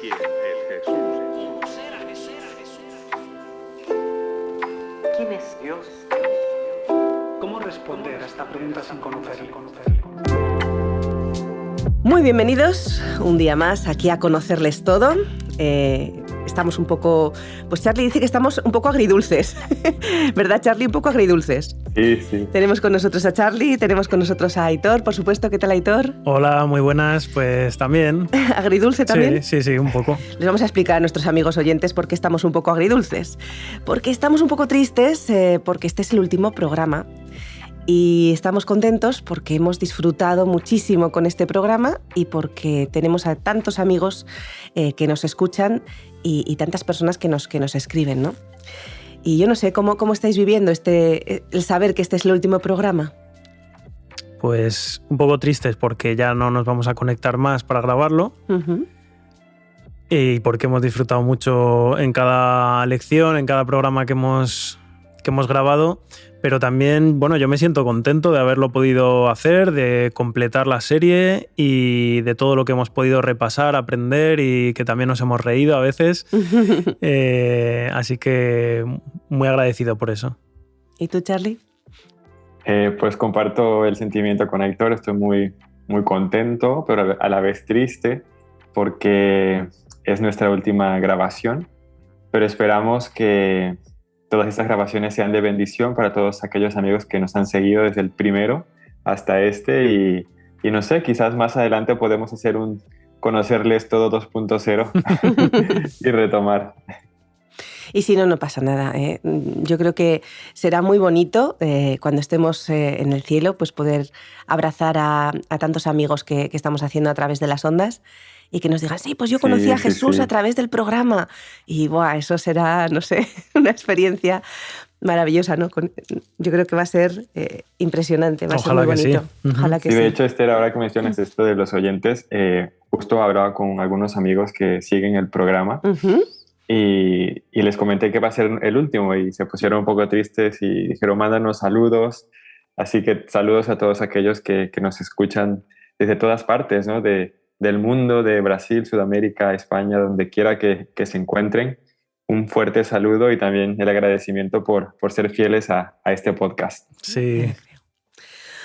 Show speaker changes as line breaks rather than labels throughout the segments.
¿Quién? El Jesús.
¿Quién es Dios?
¿Cómo responder a esta pregunta sin conocerle?
Muy bienvenidos un día más aquí a Conocerles Todo. Estamos un poco... Pues Charlie dice que estamos un poco agridulces. ¿Verdad, Charlie? Un poco agridulces.
Sí.
Tenemos con nosotros a Charlie, tenemos con nosotros a Aitor, por supuesto. ¿Qué tal, Aitor?
Hola, muy buenas. Pues también.
¿Agridulce también?
Sí, un poco.
Les vamos a explicar a nuestros amigos oyentes por qué estamos un poco agridulces. Porque estamos un poco tristes, porque este es el último programa. Y estamos contentos porque hemos disfrutado muchísimo con este programa y porque tenemos a tantos amigos que nos escuchan y tantas personas que nos escriben, ¿no? Y yo no sé, ¿cómo estáis viviendo el saber que este es el último programa?
Pues un poco tristes porque ya no nos vamos a conectar más para grabarlo.
Uh-huh.
Y porque hemos disfrutado mucho en cada lección, en cada programa que hemos grabado. Pero también, bueno, yo me siento contento de haberlo podido hacer, de completar la serie y de todo lo que hemos podido repasar, aprender y que también nos hemos reído a veces. Así que muy agradecido por eso.
¿Y tú, Charlie?
Pues comparto el sentimiento con Héctor, estoy muy, muy contento, pero a la vez triste porque es nuestra última grabación, pero esperamos que todas estas grabaciones sean de bendición para todos aquellos amigos que nos han seguido desde el primero hasta este y no sé, quizás más adelante podemos hacer un Conocerles Todo 2.0 y retomar.
Y si no, no pasa nada. Yo creo que será muy bonito cuando estemos en el cielo, pues poder abrazar a tantos amigos que estamos haciendo a través de las ondas y que nos digan, sí, pues yo conocí a Jesús a través del programa. Y eso será, no sé, una experiencia maravillosa, ¿no? Yo creo que va a ser impresionante, va a ser muy bonito.
Sí.
Ojalá que sí.
De hecho, Esther, ahora que mencionas esto de los oyentes, justo hablaba con algunos amigos que siguen el programa.
Uh-huh.
Y les comenté que va a ser el último y se pusieron un poco tristes y dijeron, mándanos saludos. Así que saludos a todos aquellos que nos escuchan desde todas partes, ¿no? Del mundo, de Brasil, Sudamérica, España, donde quiera que se encuentren. Un fuerte saludo y también el agradecimiento por ser fieles a este podcast.
Sí.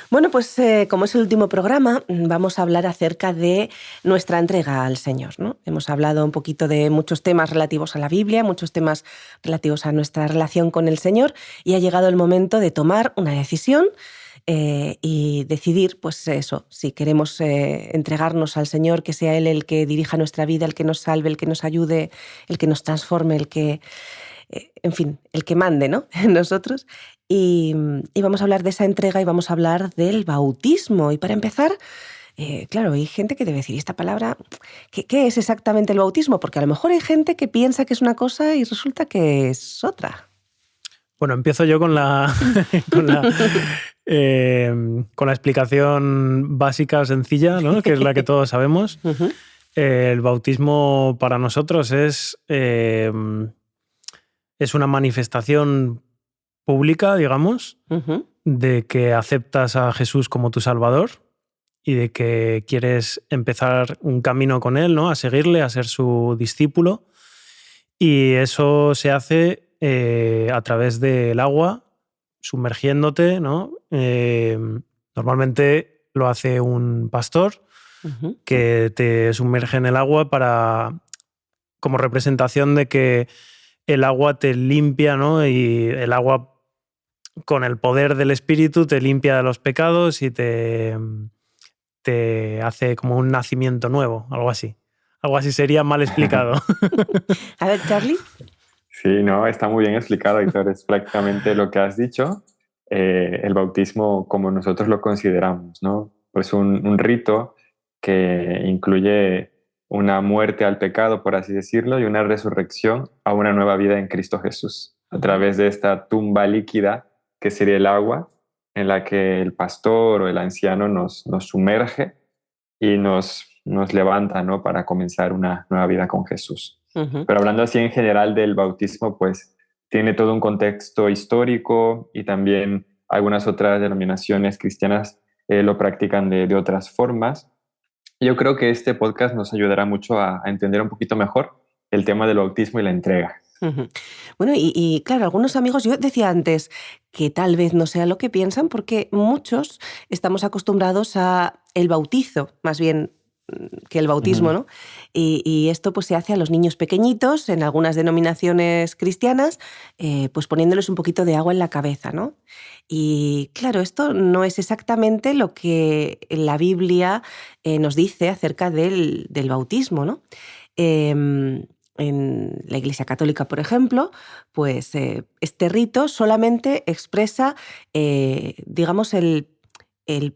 Bueno, pues como es el último programa, vamos a hablar acerca de nuestra entrega al Señor, ¿no? Hemos hablado un poquito de muchos temas relativos a la Biblia, muchos temas relativos a nuestra relación con el Señor y ha llegado el momento de tomar una decisión y decidir, pues eso, si queremos entregarnos al Señor, que sea Él el que dirija nuestra vida, el que nos salve, el que nos ayude, el que nos transforme, el que... en fin, el que mande, ¿no? en nosotros. Y vamos a hablar de esa entrega y vamos a hablar del bautismo. Y para empezar, claro, hay gente que debe decir, ¿y esta palabra qué es exactamente el bautismo? Porque a lo mejor hay gente que piensa que es una cosa y resulta que es otra.
Bueno, empiezo yo con la explicación básica o sencilla, ¿no? Que es la que todos sabemos.
Uh-huh.
El bautismo para nosotros es una manifestación pública, digamos,
Uh-huh.
de que aceptas a Jesús como tu Salvador y de que quieres empezar un camino con Él, ¿no? A seguirle, a ser su discípulo. Y eso se hace a través del agua, sumergiéndote, ¿no? Normalmente lo hace un pastor
Uh-huh.
que te sumerge en el agua como representación de que el agua te limpia, ¿no? Y el agua, con el poder del Espíritu, te limpia de los pecados y te hace como un nacimiento nuevo, algo así. Algo así sería mal explicado.
A ver, Charlie.
Sí, no, está muy bien explicado, Héctor. Es prácticamente lo que has dicho. El bautismo como nosotros lo consideramos, ¿no? Pues un rito que incluye una muerte al pecado, por así decirlo, y una resurrección a una nueva vida en Cristo Jesús, a través de esta tumba líquida que sería el agua, en la que el pastor o el anciano nos sumerge y nos levanta, ¿no? Para comenzar una nueva vida con Jesús.
Uh-huh.
Pero hablando así en general del bautismo, pues tiene todo un contexto histórico y también algunas otras denominaciones cristianas lo practican de otras formas. Yo creo que este podcast nos ayudará mucho a entender un poquito mejor el tema del bautismo y la entrega.
Ujú. Bueno, claro, algunos amigos, yo decía antes que tal vez no sea lo que piensan porque muchos estamos acostumbrados a el bautizo, más bien que el bautismo,
Ujú.
¿no? Y esto pues se hace a los niños pequeñitos en algunas denominaciones cristianas, pues poniéndoles un poquito de agua en la cabeza, ¿no? Y claro, esto no es exactamente lo que la Biblia nos dice acerca del bautismo, ¿no? Em, en la Iglesia Católica, por ejemplo, pues este rito solamente expresa, digamos, el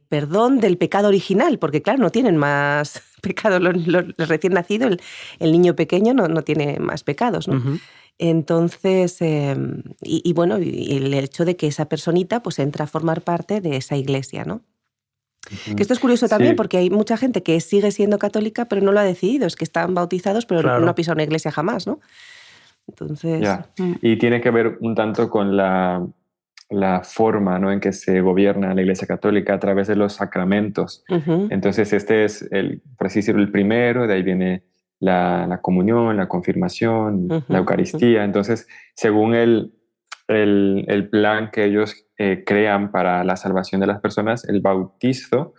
perdón del pecado original, porque claro, no tienen más pecados, los recién nacidos, el niño pequeño no tiene más pecados, ¿no?
Ujú.
Entonces, bueno, y el hecho de que esa personita pues entra a formar parte de esa iglesia, ¿no? Que
Ujú.
esto es curioso también
Sí,
porque hay mucha gente que sigue siendo católica pero no lo ha decidido, es que están bautizados pero no ha
Claro.
pisado una iglesia jamás, ¿no? Entonces,
ya. Y tiene que ver un tanto con la forma, ¿no?, en que se gobierna la Iglesia Católica a través de los sacramentos.
ujú,
Entonces, este es, por así decirlo, el primero, de ahí viene la comunión, la confirmación, la
ujú, ujú,
Eucaristía. Entonces, según el plan que ellos crean para la salvación de las personas, el bautizo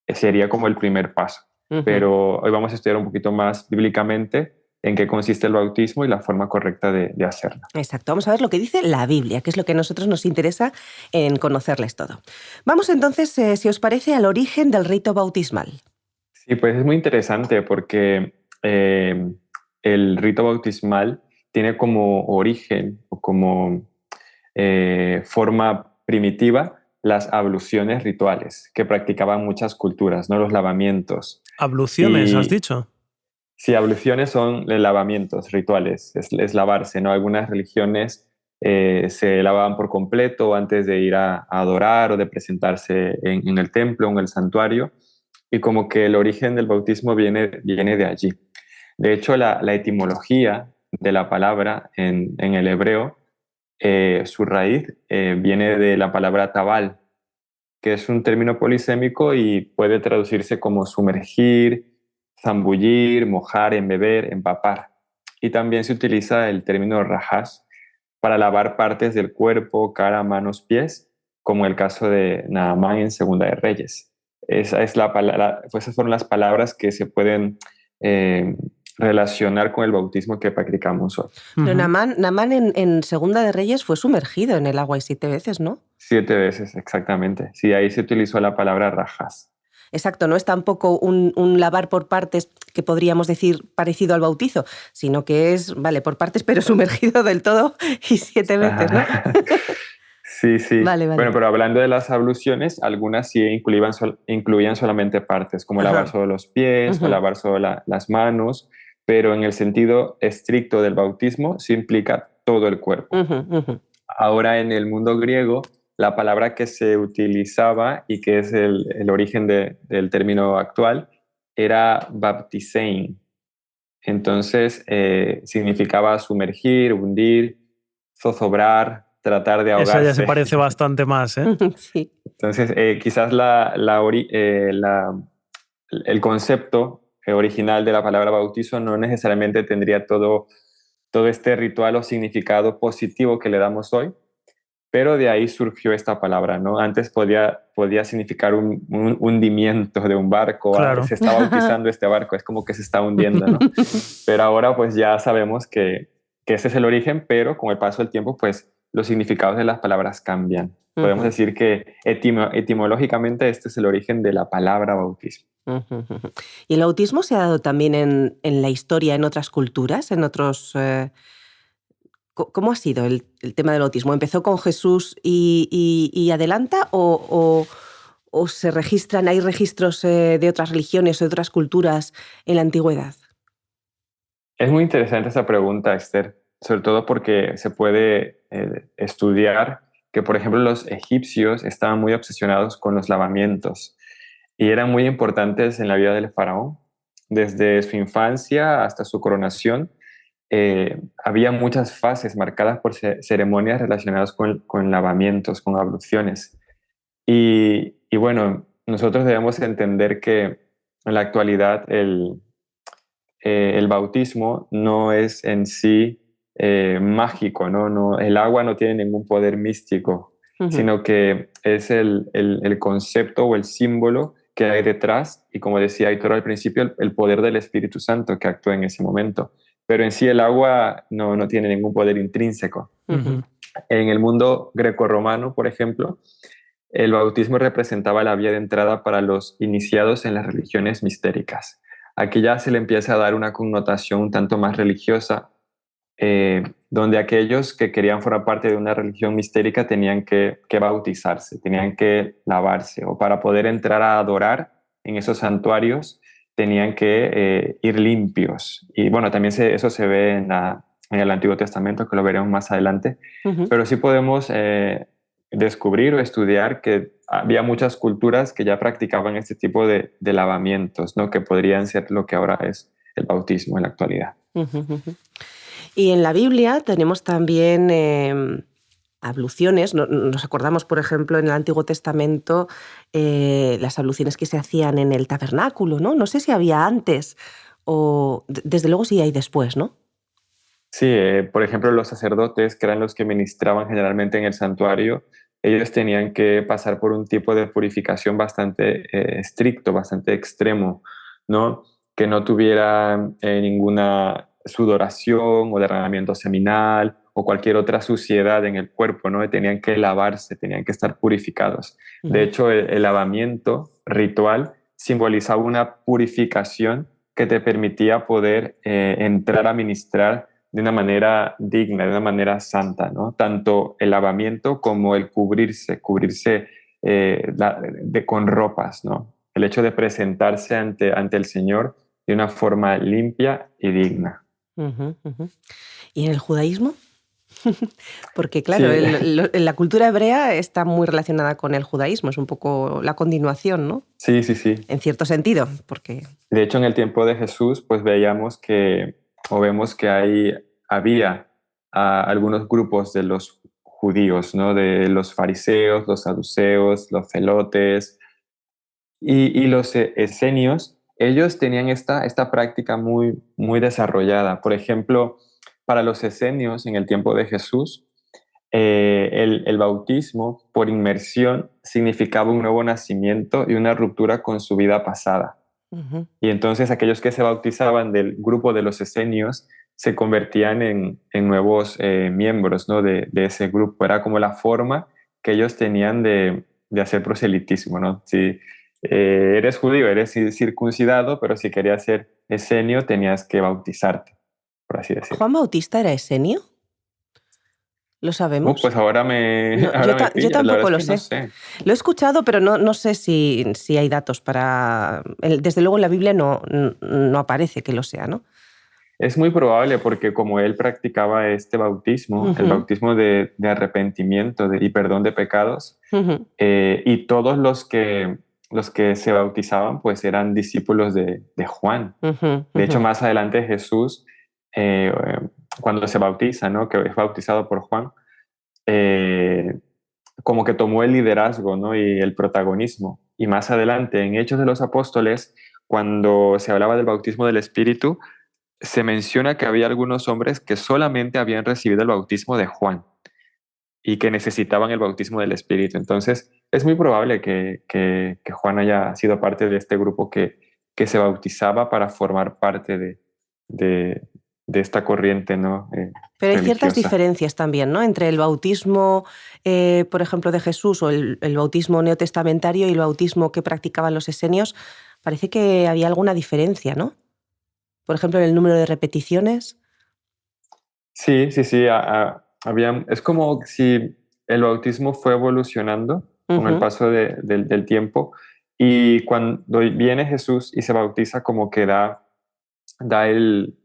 sería como el primer paso.
ujú.
Pero hoy vamos a estudiar un poquito más bíblicamente en qué consiste el bautismo y la forma correcta de hacerlo.
Exacto, vamos a ver lo que dice la Biblia, que es lo que a nosotros nos interesa en conocerles todo. Vamos entonces, si os parece, al origen del rito bautismal.
Sí, pues es muy interesante porque el rito bautismal tiene como origen o como forma primitiva las abluciones rituales que practicaban muchas culturas, ¿no? Los lavamientos.
Abluciones, has
Y
dicho.
sí, abluciones son lavamientos rituales, es lavarse, ¿no? Algunas religiones se lavaban por completo antes de ir a adorar o de presentarse en el templo o en el santuario, y como que el origen del bautismo viene de allí. De hecho, la etimología de la palabra en el hebreo, su raíz viene de la palabra tabal, que es un término polisémico y puede traducirse como sumergir, zambullir, mojar, embeber, empapar. Y también se utiliza el término rajas para lavar partes del cuerpo, cara, manos, pies, como el caso de Naamán en Segunda de Reyes. Esa es la palabra, pues esas fueron las palabras que se pueden eh, relacionar con el bautismo que practicamos hoy.
Pero
Ujú.
Namán en Segunda de Reyes fue sumergido en el agua y 7 veces, ¿no?
7 veces, exactamente. Sí, ahí se utilizó la palabra rajas.
Exacto, no es tampoco un lavar por partes que podríamos decir parecido al bautizo, sino que es, vale, por partes, pero sumergido del todo y 7 veces, ¿no?
Ajá. Sí, sí.
Vale,
Bueno,
vale.
pero hablando de las abluciones, algunas sí incluían solamente partes, como lavar
Ajá.
solo los pies o
Ujú,
lavar solo las manos, pero en el sentido estricto del bautismo sí implica todo el cuerpo.
ujú, ujú.
Ahora, en el mundo griego, la palabra que se utilizaba y que es el origen del término actual era baptisein. Entonces, significaba sumergir, hundir, zozobrar, tratar de
Esa ya se
ahogarse.
parece bastante más, ¿eh?
Sí.
Entonces, quizás el concepto original de la palabra bautizo no necesariamente tendría todo este ritual o significado positivo que le damos hoy, pero de ahí surgió esta palabra, ¿no? Antes podía significar un hundimiento de un barco,
Claro.
se está bautizando este barco, es como que se está hundiendo, ¿no? Pero ahora pues ya sabemos que ese es el origen, pero con el paso del tiempo pues los significados de las palabras cambian. Podemos
Ujú,
decir que etimológicamente este es el origen de la palabra bautismo.
ujú, ujú. ¿Y el bautismo se ha dado también en la historia, en otras culturas, en otros... ¿Cómo ha sido el tema del bautismo? ¿Empezó con Jesús y adelanta o se registran, hay registros de otras religiones o de otras culturas en la antigüedad?
Es muy interesante esa pregunta, Esther, sobre todo porque se puede estudiar que, por ejemplo, los egipcios estaban muy obsesionados con los lavamientos y eran muy importantes en la vida del faraón. Desde su infancia hasta su coronación, había muchas fases marcadas por ceremonias relacionadas con lavamientos, con abluciones. Y bueno, nosotros debemos entender que en la actualidad el bautismo no es en sí mágico, ¿no? El agua no tiene ningún poder místico, sino que es el concepto o el símbolo que hay detrás, y como decía Aitor al principio, el poder del Espíritu Santo que actúa en ese momento. Pero en sí el agua no tiene ningún poder intrínseco.
Ujú.
En el mundo grecorromano, por ejemplo, el bautismo representaba la vía de entrada para los iniciados en las religiones mistéricas. Aquí ya se le empieza a dar una connotación un tanto más religiosa, donde aquellos que querían formar parte de una religión mistérica tenían que bautizarse, tenían que lavarse, o para poder entrar a adorar en esos santuarios tenían que ir limpios. Y bueno, también eso se ve en el Antiguo Testamento, que lo veremos más adelante, pero sí podemos descubrir o estudiar que había muchas culturas que ya practicaban este tipo de lavamientos, ¿no? Que podrían ser lo que ahora es el bautismo en la actualidad.
Y en la Biblia tenemos también abluciones. Nos acordamos, por ejemplo, en el Antiguo Testamento las abluciones que se hacían en el tabernáculo, ¿no? No sé si había antes o desde luego sí hay después, ¿no?
Sí, por ejemplo, los sacerdotes, que eran los que ministraban generalmente en el santuario, ellos tenían que pasar por un tipo de purificación bastante estricto, bastante extremo, ¿no? Que no tuviera ninguna sudoración o derramamiento seminal o cualquier otra suciedad en el cuerpo, ¿no? Tenían que lavarse, tenían que estar purificados. De hecho, el lavamiento ritual simbolizaba una purificación que te permitía poder entrar a ministrar de una manera digna, de una manera santa, ¿no? Tanto el lavamiento como el cubrirse con ropas, ¿no? El hecho de presentarse ante el Señor de una forma limpia y digna.
¿Y en el judaísmo? Porque claro,
Sí.
la cultura hebrea está muy relacionada con el judaísmo, es un poco la continuación, ¿no?
Sí, sí, sí.
En cierto sentido, porque...
De hecho, en el tiempo de Jesús, pues vemos que había algunos grupos de los judíos, ¿no? De los fariseos, los saduceos, los celotes y los esenios. Ellos tenían esta práctica muy, muy desarrollada. Por ejemplo, para los esenios, en el tiempo de Jesús, el bautismo por inmersión significaba un nuevo nacimiento y una ruptura con su vida pasada. Y entonces aquellos que se bautizaban del grupo de los esenios se convertían en nuevos miembros, ¿no? de ese grupo. Era como la forma que ellos tenían de hacer proselitismo, ¿no? Si eres judío, eres circuncidado, pero si querías ser esenio tenías que bautizarte, por así decirlo.
¿Juan Bautista era esenio? ¿Lo sabemos?
Pues ahora
No,
ahora me
yo
pillas, la
tampoco
verdad
lo
es que no
sé.
sé.
Lo he escuchado, pero no sé si hay datos para... Desde luego en la Biblia no aparece que lo sea, ¿no?
Es muy probable porque como él practicaba este bautismo, el bautismo de arrepentimiento y perdón de pecados, y todos los que se bautizaban pues eran discípulos de Juan. De hecho, más adelante Jesús, cuando se bautiza, ¿no? Que es bautizado por Juan, como que tomó el liderazgo, ¿no? Y el protagonismo. Y más adelante, en Hechos de los Apóstoles, cuando se hablaba del bautismo del Espíritu, se menciona que había algunos hombres que solamente habían recibido el bautismo de Juan y que necesitaban el bautismo del Espíritu. Entonces, es muy probable que Juan haya sido parte de este grupo que se bautizaba para formar parte de esta corriente, ¿no?
Pero hay ciertas
religiosa.
diferencias también, ¿no? Entre el bautismo, por ejemplo, de Jesús o el bautismo neotestamentario y el bautismo que practicaban los esenios. Parece que había alguna diferencia, ¿no? Por ejemplo, en el número de repeticiones.
Sí, sí, sí. Es como si el bautismo fue evolucionando con el paso del tiempo, y cuando viene Jesús y se bautiza, como que da el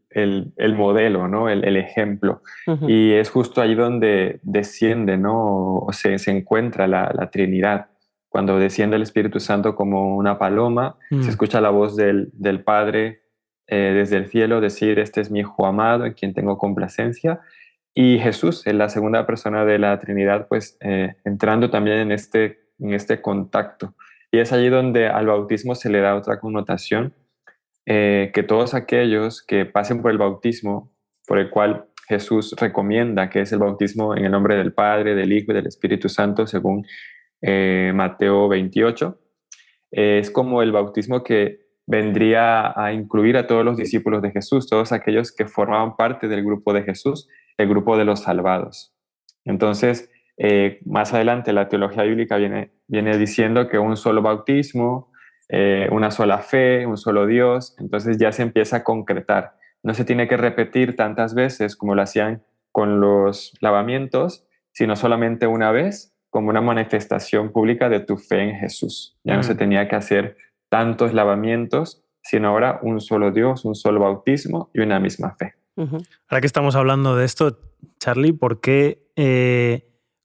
modelo, ¿no? El ejemplo. Y es justo ahí donde desciende, ¿no? O se encuentra la Trinidad. Cuando desciende el Espíritu Santo como una paloma, se escucha la voz del Padre desde el cielo decir: este es mi Hijo amado en quien tengo complacencia. Y Jesús, en la segunda persona de la Trinidad, pues entrando también en este contacto. Y es allí donde al bautismo se le da otra connotación, que todos aquellos que pasen por el bautismo, por el cual Jesús recomienda, que es el bautismo en el nombre del Padre, del Hijo y del Espíritu Santo, según Mateo 28, es como el bautismo que vendría a incluir a todos los discípulos de Jesús, todos aquellos que formaban parte del grupo de Jesús, el grupo de los salvados. Entonces, más adelante la teología bíblica viene diciendo que un solo bautismo, una sola fe, un solo Dios, entonces ya se empieza a concretar. No se tiene que repetir tantas veces como lo hacían con los lavamientos, sino solamente una vez, como una manifestación pública de tu fe en Jesús. Ya no se tenía que hacer tantos lavamientos, sino ahora un solo Dios, un solo bautismo y una misma fe.
Ahora que estamos hablando de esto, Charlie, ¿por qué,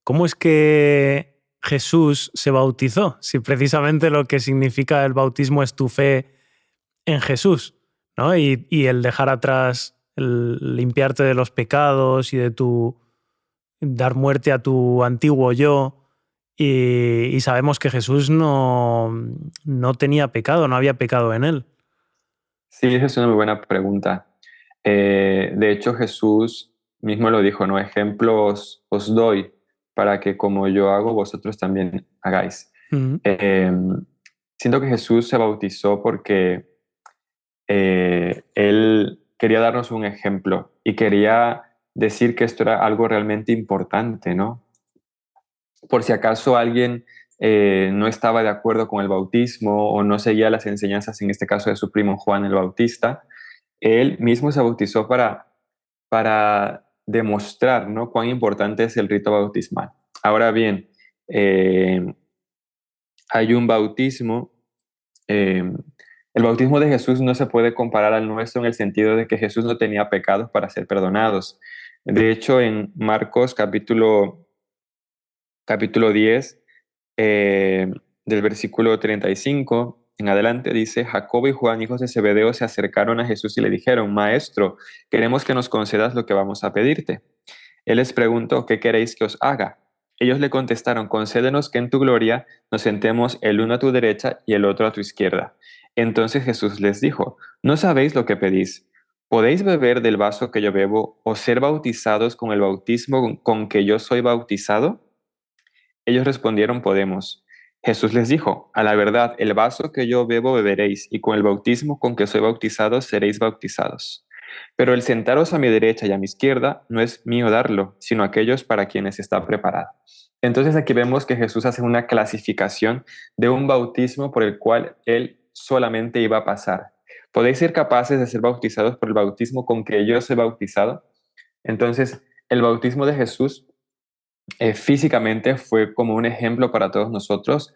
cómo es que Jesús se bautizó? Si precisamente lo que significa el bautismo es tu fe en Jesús, ¿no? Y el dejar atrás, el limpiarte de los pecados y de dar muerte a tu antiguo yo. Y sabemos que Jesús no tenía pecado, no había pecado en él.
Sí, esa es una muy buena pregunta. De hecho, Jesús mismo lo dijo, ¿no? Ejemplos os doy para que como yo hago, vosotros también hagáis. Siento que Jesús se bautizó porque él quería darnos un ejemplo y quería decir que esto era algo realmente importante, ¿no? Por si acaso alguien no estaba de acuerdo con el bautismo o no seguía las enseñanzas, en este caso de su primo Juan el Bautista, él mismo se bautizó para demostrar, ¿no?, cuán importante es el rito bautismal. Ahora bien, hay un bautismo, el bautismo de Jesús no se puede comparar al nuestro en el sentido de que Jesús no tenía pecados para ser perdonados. De hecho, en Marcos capítulo 10, del versículo 35 en adelante, dice: Jacobo y Juan, hijos de Zebedeo, se acercaron a Jesús y le dijeron: Maestro, queremos que nos concedas lo que vamos a pedirte. Él les preguntó: ¿qué queréis que os haga? Ellos le contestaron: concédenos que en tu gloria nos sentemos el uno a tu derecha y el otro a tu izquierda. Entonces Jesús les dijo: ¿no sabéis lo que pedís? ¿Podéis beber del vaso que yo bebo o ser bautizados con el bautismo con que yo soy bautizado? Ellos respondieron: podemos. Jesús les dijo: a la verdad, el vaso que yo bebo beberéis, y con el bautismo con que soy bautizado seréis bautizados. Pero el sentaros a mi derecha y a mi izquierda no es mío darlo, sino aquellos para quienes está preparado. Entonces aquí vemos que Jesús hace una clasificación de un bautismo por el cual él solamente iba a pasar. ¿Podéis ser capaces de ser bautizados por el bautismo con que yo soy bautizado? Entonces, el bautismo de Jesús físicamente fue como un ejemplo para todos nosotros,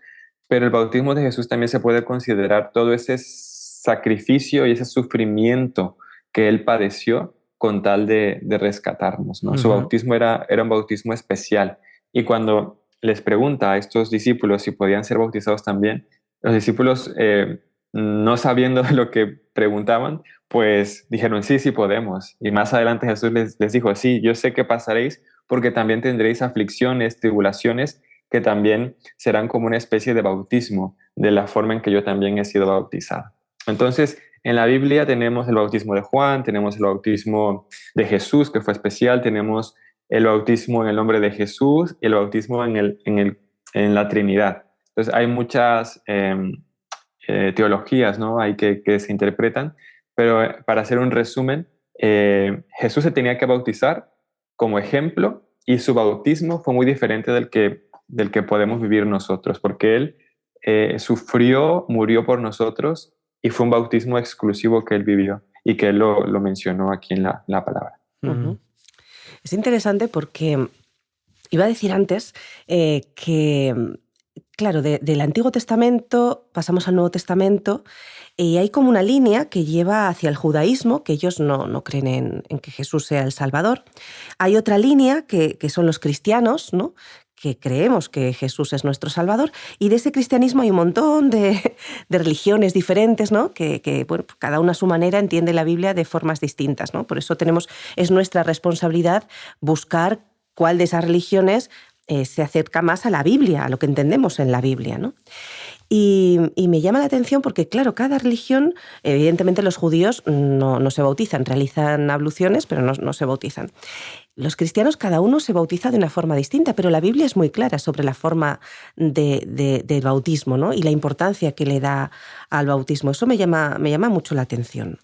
pero el bautismo de Jesús también se puede considerar todo ese sacrificio y ese sufrimiento que él padeció con tal de rescatarnos, ¿no? Su bautismo era un bautismo especial. Y cuando les pregunta a estos discípulos si podían ser bautizados también, los discípulos, no sabiendo lo que preguntaban, pues dijeron: sí, sí podemos. Y más adelante Jesús les dijo: sí, yo sé que pasaréis porque también tendréis aflicciones, tribulaciones, que también serán como una especie de bautismo, de la forma en que yo también he sido bautizado. Entonces, en la Biblia tenemos el bautismo de Juan, tenemos el bautismo de Jesús, que fue especial, tenemos el bautismo en el nombre de Jesús y el bautismo en la Trinidad. Entonces, hay muchas teologías, ¿no?, hay que se interpretan, pero para hacer un resumen, Jesús se tenía que bautizar como ejemplo, y su bautismo fue muy diferente del que podemos vivir nosotros, porque él sufrió, murió por nosotros, y fue un bautismo exclusivo que él vivió y que él lo mencionó aquí en la palabra.
Es interesante porque iba a decir antes que, claro, del Antiguo Testamento pasamos al Nuevo Testamento, y hay como una línea que lleva hacia el judaísmo, que ellos no creen en que Jesús sea el Salvador. Hay otra línea que son los cristianos, ¿no?, que creemos que Jesús es nuestro Salvador, y de ese cristianismo hay un montón de religiones diferentes, ¿no?, que bueno, cada una a su manera entiende la Biblia de formas distintas, ¿no? Por eso es nuestra responsabilidad buscar cuál de esas religiones se acerca más a la Biblia, a lo que entendemos en la Biblia, ¿no? Y me llama la atención porque, claro, cada religión, evidentemente los judíos no se bautizan, realizan abluciones, pero no se bautizan. Los cristianos, cada uno se bautiza de una forma distinta, pero la Biblia es muy clara sobre la forma del bautismo, ¿no? Y la importancia que le da al bautismo. Eso me llama mucho la atención.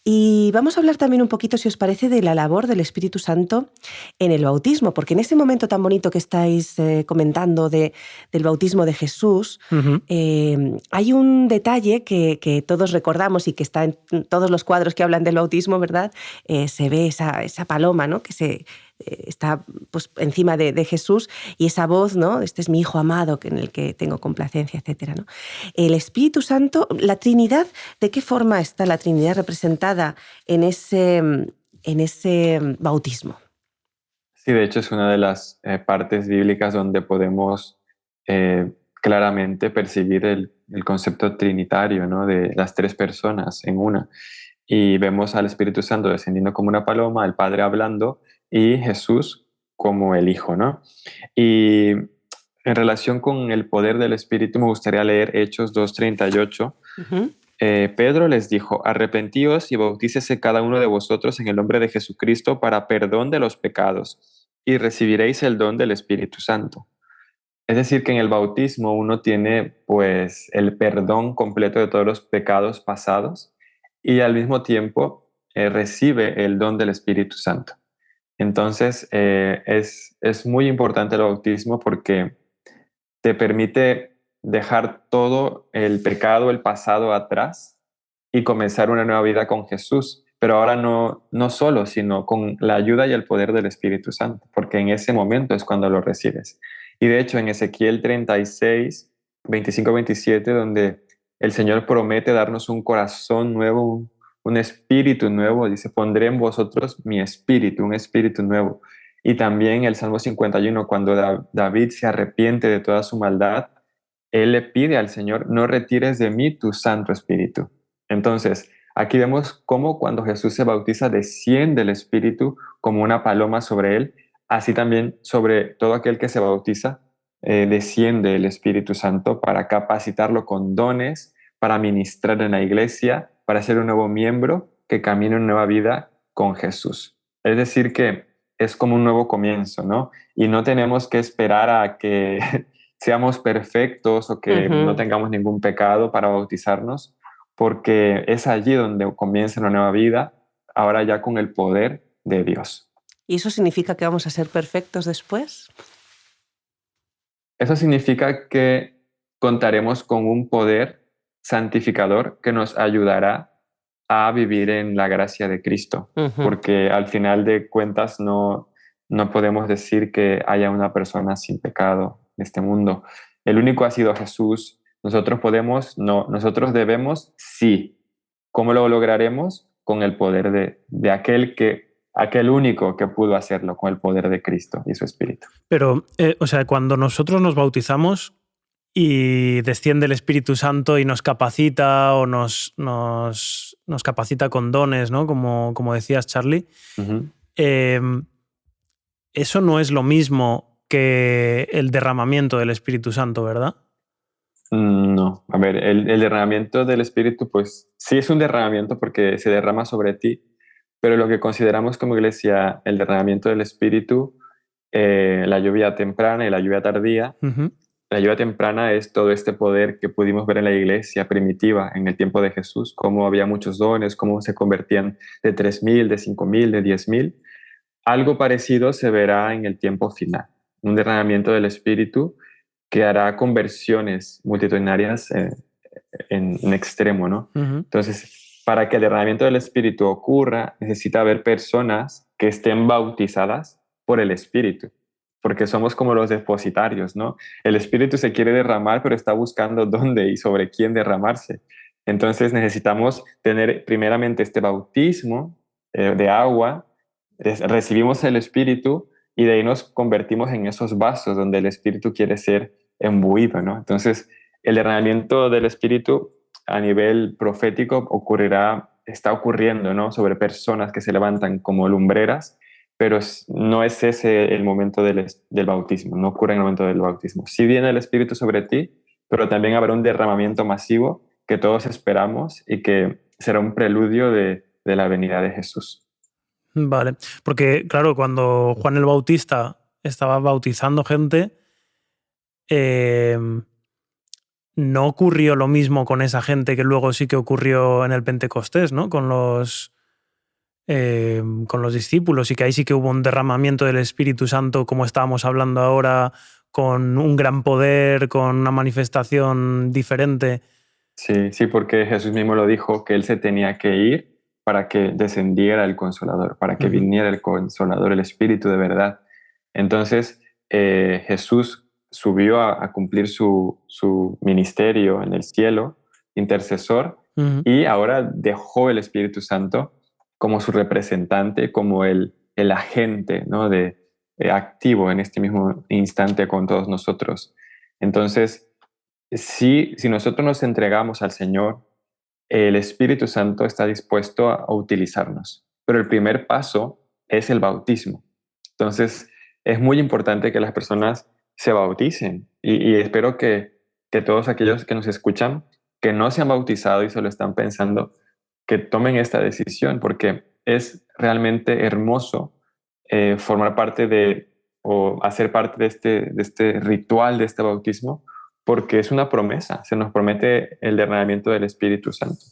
Y vamos a hablar también un poquito, si os parece, de la labor del Espíritu Santo en el bautismo, porque en ese momento tan bonito que estáis comentando del bautismo de Jesús, hay un detalle que todos recordamos y que está en todos los cuadros que hablan del bautismo, ¿verdad? Se ve esa paloma, ¿no? Que está pues, encima de Jesús, y esa voz, ¿no? Este es mi Hijo amado en el que tengo complacencia, etcétera, ¿no? El Espíritu Santo, la Trinidad, ¿de qué forma está la Trinidad representada en ese bautismo?
Sí, de hecho es una de las partes bíblicas donde podemos claramente percibir el concepto trinitario, ¿no? De las tres personas en una. Y vemos al Espíritu Santo descendiendo como una paloma, el Padre hablando y Jesús como el Hijo, ¿no? Y en relación con el poder del Espíritu me gustaría leer Hechos 2:38.
Uh-huh.
Pedro les dijo: arrepentíos y bautícese cada uno de vosotros en el nombre de Jesucristo para perdón de los pecados, y recibiréis el don del Espíritu Santo. Es decir, que en el bautismo uno tiene pues el perdón completo de todos los pecados pasados y al mismo tiempo recibe el don del Espíritu Santo. Entonces es muy importante el bautismo porque te permite dejar todo el pecado, el pasado atrás y comenzar una nueva vida con Jesús. Pero ahora no solo, sino con la ayuda y el poder del Espíritu Santo, porque en ese momento es cuando lo recibes. Y de hecho en Ezequiel 36, 25-27, donde el Señor promete darnos un corazón nuevo, un espíritu nuevo, dice: pondré en vosotros mi espíritu, un espíritu nuevo. Y también el Salmo 51, cuando David se arrepiente de toda su maldad, él le pide al Señor: no retires de mí tu Santo Espíritu. Entonces, aquí vemos cómo cuando Jesús se bautiza desciende el Espíritu como una paloma sobre él, así también sobre todo aquel que se bautiza desciende el Espíritu Santo para capacitarlo con dones, para ministrar en la iglesia, para ser un nuevo miembro que camine una nueva vida con Jesús. Es decir, que es como un nuevo comienzo, ¿no? Y no tenemos que esperar a que seamos perfectos o que no tengamos ningún pecado para bautizarnos, porque es allí donde comienza una nueva vida, ahora ya con el poder de Dios.
¿Y eso significa que vamos a ser perfectos después?
Eso significa que contaremos con un poder santificador que nos ayudará a vivir en la gracia de Cristo, porque al final de cuentas no podemos decir que haya una persona sin pecado en este mundo. El único ha sido Jesús. Nosotros debemos, sí. ¿Cómo lo lograremos? Con el poder de aquel único que pudo hacerlo, con el poder de Cristo y su Espíritu.
Pero, o sea, cuando nosotros nos bautizamos y desciende el Espíritu Santo y nos capacita o nos capacita con dones, ¿no? Como decías, Charlie, eso no es lo mismo que el derramamiento del Espíritu Santo, ¿verdad?
No, a ver, el derramamiento del Espíritu, pues sí es un derramamiento porque se derrama sobre ti, pero lo que consideramos como iglesia el derramamiento del Espíritu, la lluvia temprana y la lluvia tardía. La lluvia temprana es todo este poder que pudimos ver en la iglesia primitiva en el tiempo de Jesús, cómo había muchos dones, cómo se convertían de 3,000, de 5,000, de 10,000. Algo parecido se verá en el tiempo final, un derramamiento del Espíritu que hará conversiones multitudinarias en extremo, ¿no? Entonces, para que el derramamiento del Espíritu ocurra, necesita haber personas que estén bautizadas por el Espíritu, porque somos como los depositarios, ¿no? El Espíritu se quiere derramar, pero está buscando dónde y sobre quién derramarse. Entonces necesitamos tener primeramente este bautismo de agua, recibimos el Espíritu y de ahí nos convertimos en esos vasos donde el Espíritu quiere ser embuido, ¿no? Entonces, el derramamiento del Espíritu a nivel profético está ocurriendo, ¿no? Sobre personas que se levantan como lumbreras, pero no es ese el momento del bautismo, no ocurre en el momento del bautismo. Sí viene el Espíritu sobre ti, pero también habrá un derramamiento masivo que todos esperamos y que será un preludio de la venida de Jesús.
Vale, porque claro, cuando Juan el Bautista estaba bautizando gente, no ocurrió lo mismo con esa gente que luego sí que ocurrió en el Pentecostés, ¿no? Con los discípulos, y que ahí sí que hubo un derramamiento del Espíritu Santo, como estábamos hablando ahora, con un gran poder, con una manifestación diferente.
Sí, sí, porque Jesús mismo lo dijo, que Él se tenía que ir para que descendiera el Consolador, para que viniera el Consolador, el Espíritu de verdad. Entonces, Jesús subió a cumplir su ministerio en el cielo, intercesor, y ahora dejó el Espíritu Santo como su representante, como el agente, ¿no? Activo en este mismo instante con todos nosotros. Entonces, si nosotros nos entregamos al Señor, el Espíritu Santo está dispuesto a utilizarnos. Pero el primer paso es el bautismo. Entonces, es muy importante que las personas se bauticen. Y espero que todos aquellos que nos escuchan, que no se han bautizado y se lo están pensando, que tomen esta decisión, porque es realmente hermoso formar parte o hacer parte de este ritual, de este bautismo, porque es una promesa, se nos promete el derramamiento del Espíritu Santo.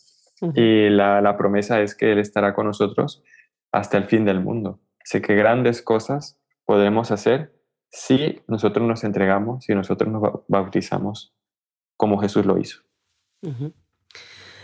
Y la promesa es que Él estará con nosotros hasta el fin del mundo. Sé que grandes cosas podremos hacer si nosotros nos entregamos, si nosotros nos bautizamos como Jesús lo hizo.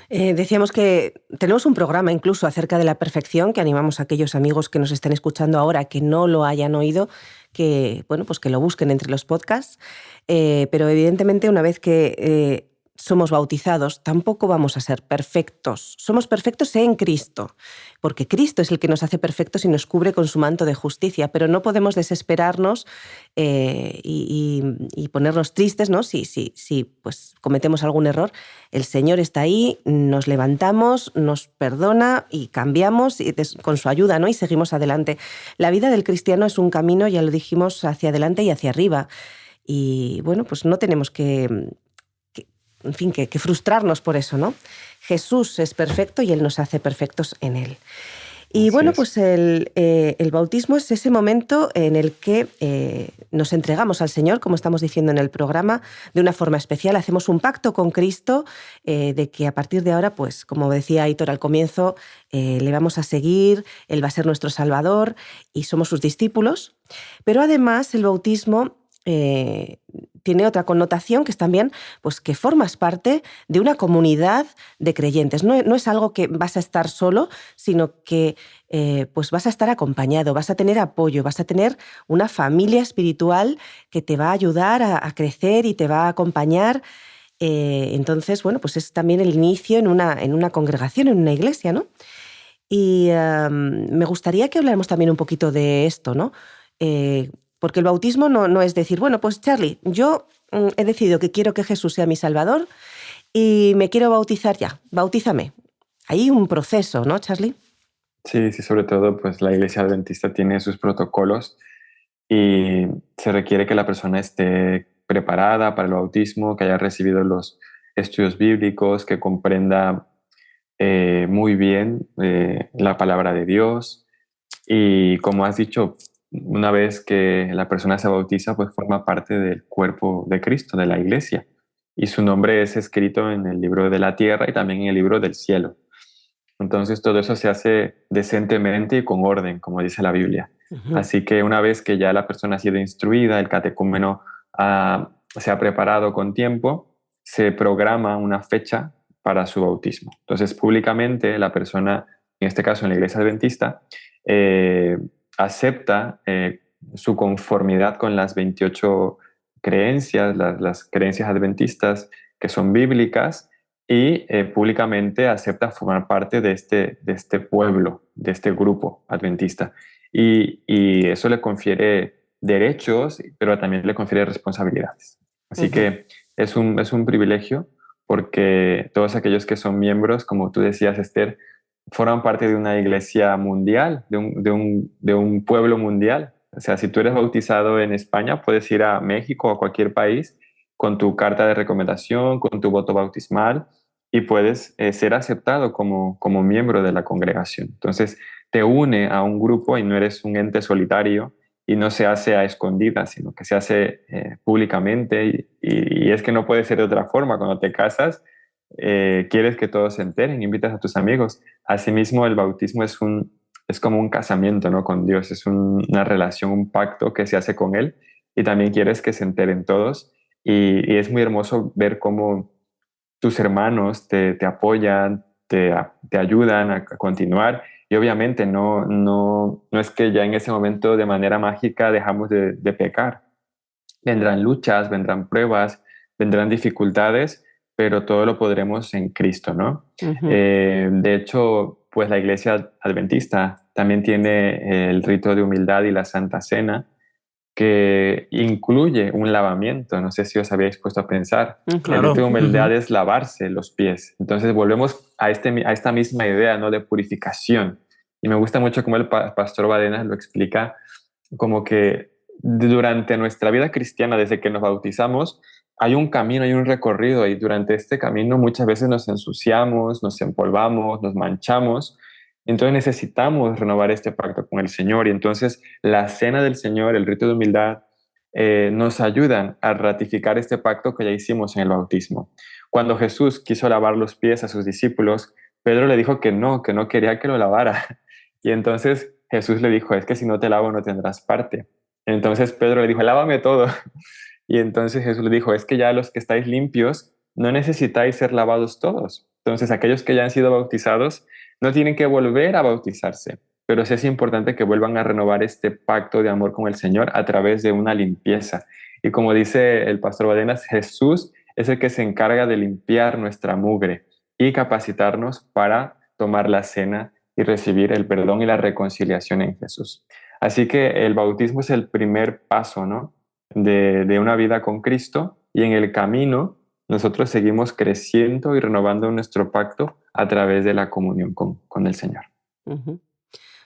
Decíamos que tenemos un programa incluso acerca de la perfección, que animamos a aquellos amigos que nos estén escuchando ahora que no lo hayan oído, que, bueno, pues que lo busquen entre los podcasts. Pero evidentemente una vez que somos bautizados, tampoco vamos a ser perfectos. Somos perfectos en Cristo, porque Cristo es el que nos hace perfectos y nos cubre con su manto de justicia, pero no podemos desesperarnos y ponernos tristes, ¿no? Si pues, cometemos algún error. El Señor está ahí, nos levantamos, nos perdona y cambiamos con su ayuda, ¿no? Y seguimos adelante. La vida del cristiano es un camino, ya lo dijimos, hacia adelante y hacia arriba. Y bueno, pues no tenemos que frustrarnos por eso, ¿no? Jesús es perfecto y Él nos hace perfectos en Él. Y bueno, pues el bautismo es ese momento en el que nos entregamos al Señor, como estamos diciendo en el programa, de una forma especial. Hacemos un pacto con Cristo de que a partir de ahora, pues como decía Aitor al comienzo, le vamos a seguir, Él va a ser nuestro Salvador y somos sus discípulos. Pero además el bautismo tiene otra connotación, que es también pues, que formas parte de una comunidad de creyentes. No es algo que vas a estar solo, sino que pues vas a estar acompañado, vas a tener apoyo, vas a tener una familia espiritual que te va a ayudar a crecer y te va a acompañar. Entonces, bueno, pues es también el inicio en una congregación, en una iglesia, ¿no? Y me gustaría que habláramos también un poquito de esto, ¿no? Porque el bautismo no es decir, bueno, pues Charlie, yo he decidido que quiero que Jesús sea mi Salvador y me quiero bautizar ya, bautízame. Hay un proceso, ¿no, Charlie?
Sí, sobre todo pues la Iglesia Adventista tiene sus protocolos y se requiere que la persona esté preparada para el bautismo, que haya recibido los estudios bíblicos, que comprenda muy bien la palabra de Dios. Y como has dicho, una vez que la persona se bautiza, pues forma parte del cuerpo de Cristo, de la iglesia. Y su nombre es escrito en el libro de la tierra y también en el libro del cielo. Entonces todo eso se hace decentemente y con orden, como dice la Biblia. Así que una vez que ya la persona ha sido instruida, el catecúmeno se ha preparado con tiempo, se programa una fecha para su bautismo. Entonces públicamente la persona, en este caso en la iglesia adventista, acepta su conformidad con las 28 creencias, las creencias adventistas que son bíblicas, y públicamente acepta formar parte de este pueblo, de este grupo adventista. Y eso le confiere derechos, pero también le confiere responsabilidades. Así que es un privilegio, porque todos aquellos que son miembros, como tú decías, Esther, forman parte de una iglesia mundial, de un pueblo mundial. O sea, si tú eres bautizado en España, puedes ir a México o a cualquier país con tu carta de recomendación, con tu voto bautismal, y puedes ser aceptado como miembro de la congregación. Entonces, te une a un grupo y no eres un ente solitario, y no se hace a escondidas, sino que se hace públicamente, y es que no puede ser de otra forma. Cuando te casas, quieres que todos se enteren, invitas a tus amigos. Asimismo, el bautismo es como un casamiento, ¿no? Con Dios, es una relación, un pacto que se hace con Él, y también quieres que se enteren todos, y es muy hermoso ver cómo tus hermanos te apoyan, te ayudan a continuar. Y obviamente no es que ya en ese momento de manera mágica dejamos de pecar. Vendrán luchas, vendrán pruebas, vendrán dificultades, pero todo lo podremos en Cristo, ¿no?
Ujú.
De hecho, pues la Iglesia Adventista también tiene el rito de humildad y la Santa Cena, que incluye un lavamiento. No sé si os habéis puesto a pensar. El
Claro.
rito de humildad
Ujú.
es lavarse los pies. Entonces volvemos a esta misma idea, ¿no? De purificación. Y me gusta mucho cómo el pastor Badenas lo explica, como que durante nuestra vida cristiana, desde que nos bautizamos, hay un camino, hay un recorrido, y durante este camino muchas veces nos ensuciamos, nos empolvamos, nos manchamos. Entonces necesitamos renovar este pacto con el Señor, y entonces la cena del Señor, el rito de humildad, nos ayudan a ratificar este pacto que ya hicimos en el bautismo. Cuando Jesús quiso lavar los pies a sus discípulos, Pedro le dijo que no quería que lo lavara. Y entonces Jesús le dijo, es que si no te lavo no tendrás parte. Entonces Pedro le dijo, lávame todo. Y entonces Jesús le dijo, es que ya los que estáis limpios no necesitáis ser lavados todos. Entonces aquellos que ya han sido bautizados no tienen que volver a bautizarse, pero sí es importante que vuelvan a renovar este pacto de amor con el Señor a través de una limpieza. Y como dice el pastor Badenas, Jesús es el que se encarga de limpiar nuestra mugre y capacitarnos para tomar la cena y recibir el perdón y la reconciliación en Jesús. Así que el bautismo es el primer paso, ¿no? de una vida con Cristo, y en el camino nosotros seguimos creciendo y renovando nuestro pacto a través de la comunión con el Señor.
Ujú.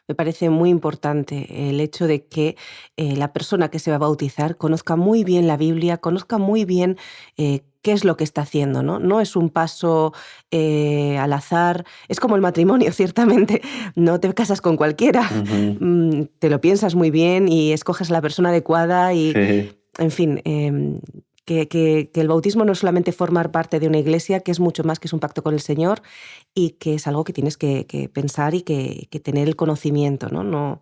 Me parece muy importante el hecho de que la persona que se va a bautizar conozca muy bien la Biblia, conozca muy bien qué es lo que está haciendo, ¿no? No es un paso al azar, es como el matrimonio, ciertamente. No te casas con cualquiera,
Ujú.
te lo piensas muy bien y escoges a la persona adecuada y,
Sí,
en fin, que el bautismo no es solamente formar parte de una iglesia, que es mucho más, que es un pacto con el Señor, y que es algo que tienes que pensar y que tener el conocimiento, ¿no?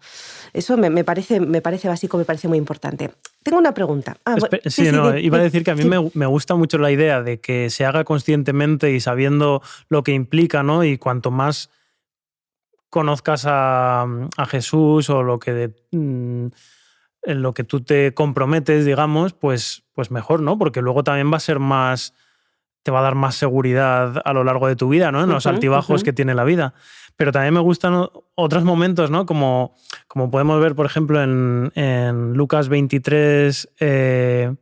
Eso me parece básico, me parece muy importante. Tengo una pregunta.
Sí, no, iba a decir que a mí
sí.
me gusta mucho la idea de que se haga conscientemente y sabiendo lo que implica, ¿no? Y cuanto más conozcas a Jesús o en lo que tú te comprometes, digamos, pues mejor, ¿no? Porque luego también va a ser más, te va a dar más seguridad a lo largo de tu vida, ¿no? En los
Ujú,
altibajos
ujú.
que tiene la vida. Pero también me gustan otros momentos, ¿no? Como podemos ver, por ejemplo, en Lucas 23, en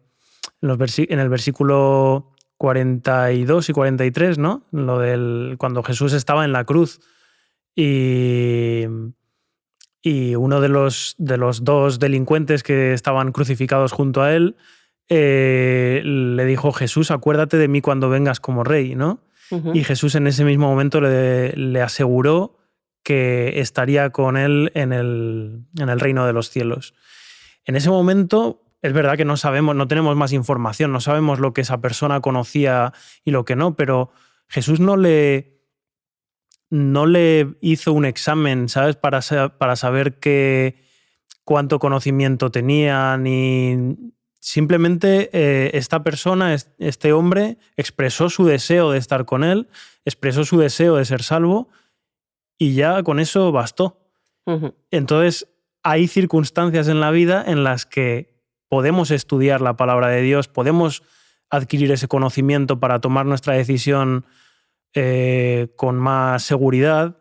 el versículo 42 y 43, ¿no? Lo del cuando Jesús estaba en la cruz y uno de los dos delincuentes que estaban crucificados junto a él le dijo: Jesús, acuérdate de mí cuando vengas como rey, ¿no?
Ujú.
Y Jesús en ese mismo momento le aseguró que estaría con él en el reino de los cielos. En ese momento es verdad que no sabemos, no tenemos más información, no sabemos lo que esa persona conocía y lo que no, pero Jesús no le hizo un examen, ¿sabes? Para saber cuánto conocimiento tenía, ni simplemente esta persona, este hombre, expresó su deseo de estar con él, expresó su deseo de ser salvo, y ya con eso bastó.
Ujú.
Entonces, hay circunstancias en la vida en las que podemos estudiar la palabra de Dios, podemos adquirir ese conocimiento para tomar nuestra decisión con más seguridad,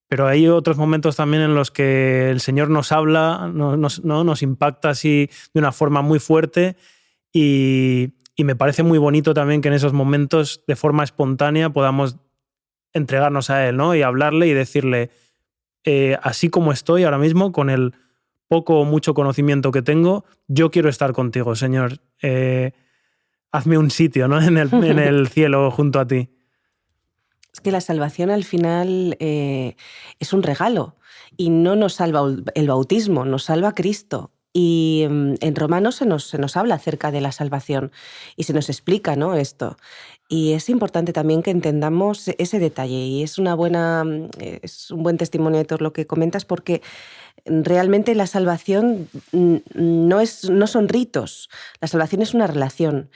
pero hay otros momentos también en los que el Señor nos habla, nos impacta así de una forma muy fuerte, y me parece muy bonito también que en esos momentos, de forma espontánea, podamos entregarnos a Él, ¿no? Y hablarle y decirle, así como estoy ahora mismo, con el poco o mucho conocimiento que tengo, yo quiero estar contigo, Señor. hazme un sitio, ¿no? En el cielo junto a ti.
Es que la salvación al final es un regalo y no nos salva el bautismo, nos salva Cristo. Y en Romanos se nos habla acerca de la salvación y se nos explica, ¿no?, esto. Y es importante también que entendamos ese detalle y es un buen testimonio de todo lo que comentas, porque realmente la salvación no son ritos, la salvación es una relación.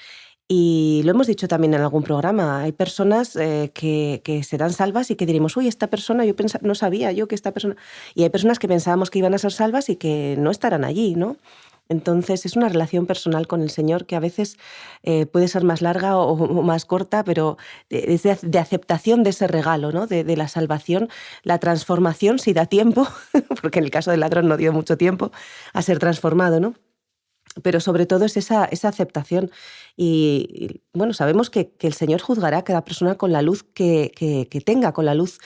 Y lo hemos dicho también en algún programa, hay personas que serán salvas y que diremos, uy, esta persona, no sabía yo que esta persona... Y hay personas que pensábamos que iban a ser salvas y que no estarán allí, ¿no? Entonces es una relación personal con el Señor que a veces puede ser más larga o más corta, pero es de aceptación de ese regalo, ¿no?, de la salvación, la transformación, si da tiempo, porque en el caso del ladrón no dio mucho tiempo a ser transformado, ¿no? Pero sobre todo es esa aceptación. Y bueno, sabemos que el Señor juzgará a cada persona con la luz que tenga, con la luz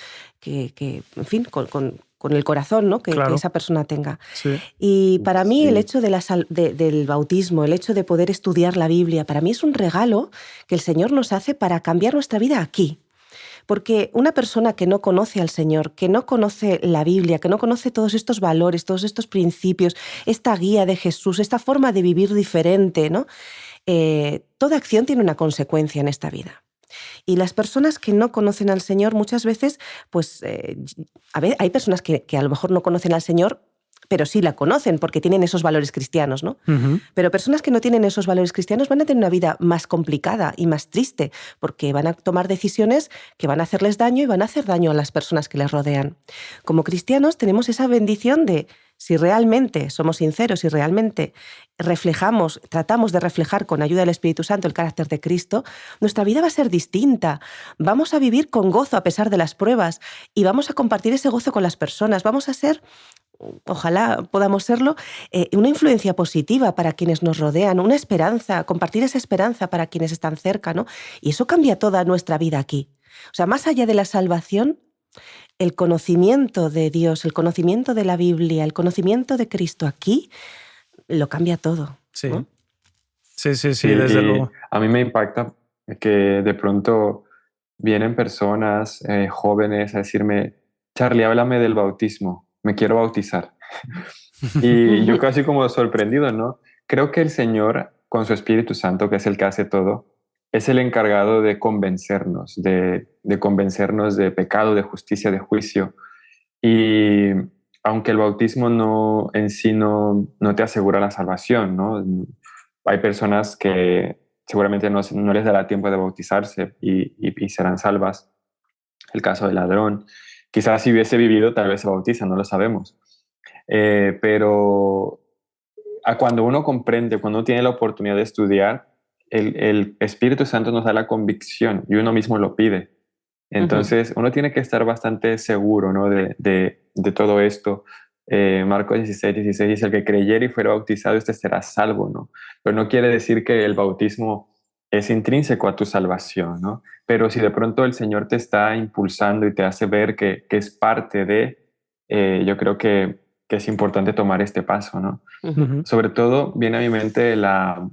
en fin, con el corazón, ¿no?, que esa persona tenga.
Sí.
Y para mí
Sí.
el hecho del bautismo, el hecho de poder estudiar la Biblia, para mí es un regalo que el Señor nos hace para cambiar nuestra vida aquí. Porque una persona que no conoce al Señor, que no conoce la Biblia, que no conoce todos estos valores, todos estos principios, esta guía de Jesús, esta forma de vivir diferente, ¿no?, toda acción tiene una consecuencia en esta vida. Y las personas que no conocen al Señor muchas veces, pues hay personas que a lo mejor no conocen al Señor, pero sí la conocen porque tienen esos valores cristianos, ¿no?
Uh-huh.
Pero personas que no tienen esos valores cristianos van a tener una vida más complicada y más triste porque van a tomar decisiones que van a hacerles daño y van a hacer daño a las personas que les rodean. Como cristianos tenemos esa bendición de, si realmente somos sinceros, si realmente tratamos de reflejar con ayuda del Espíritu Santo el carácter de Cristo, nuestra vida va a ser distinta. Vamos a vivir con gozo a pesar de las pruebas y vamos a compartir ese gozo con las personas. Vamos a ser, ojalá podamos serlo, una influencia positiva para quienes nos rodean, una esperanza, compartir esa esperanza para quienes están cerca, ¿no? Y eso cambia toda nuestra vida aquí. O sea, más allá de la salvación, el conocimiento de Dios, el conocimiento de la Biblia, el conocimiento de Cristo aquí, lo cambia todo,
Sí.
¿no?
Sí, desde luego.
A mí me impacta que de pronto vienen personas jóvenes a decirme, Charlie, háblame del bautismo, me quiero bautizar. Y yo casi como sorprendido, ¿no? Creo que el Señor, con su Espíritu Santo, que es el que hace todo, es el encargado de convencernos, de convencernos de pecado, de justicia, de juicio. Y aunque el bautismo en sí no te asegura la salvación, ¿no? Hay personas que seguramente no les dará tiempo de bautizarse y serán salvas. El caso del ladrón. Quizás si hubiese vivido, tal vez se bautiza, no lo sabemos. Pero cuando uno comprende, cuando uno tiene la oportunidad de estudiar, el Espíritu Santo nos da la convicción y uno mismo lo pide. Entonces, uno tiene que estar bastante seguro, ¿no?, de todo esto. Marcos 16 dice, el que creyere y fuera bautizado, este será salvo, ¿no? Pero no quiere decir que el bautismo es intrínseco a tu salvación, ¿no? Pero si de pronto el Señor te está impulsando y te hace ver que es parte de, yo creo que es importante tomar este paso, ¿no?
Uh-huh.
Sobre todo viene a mi mente la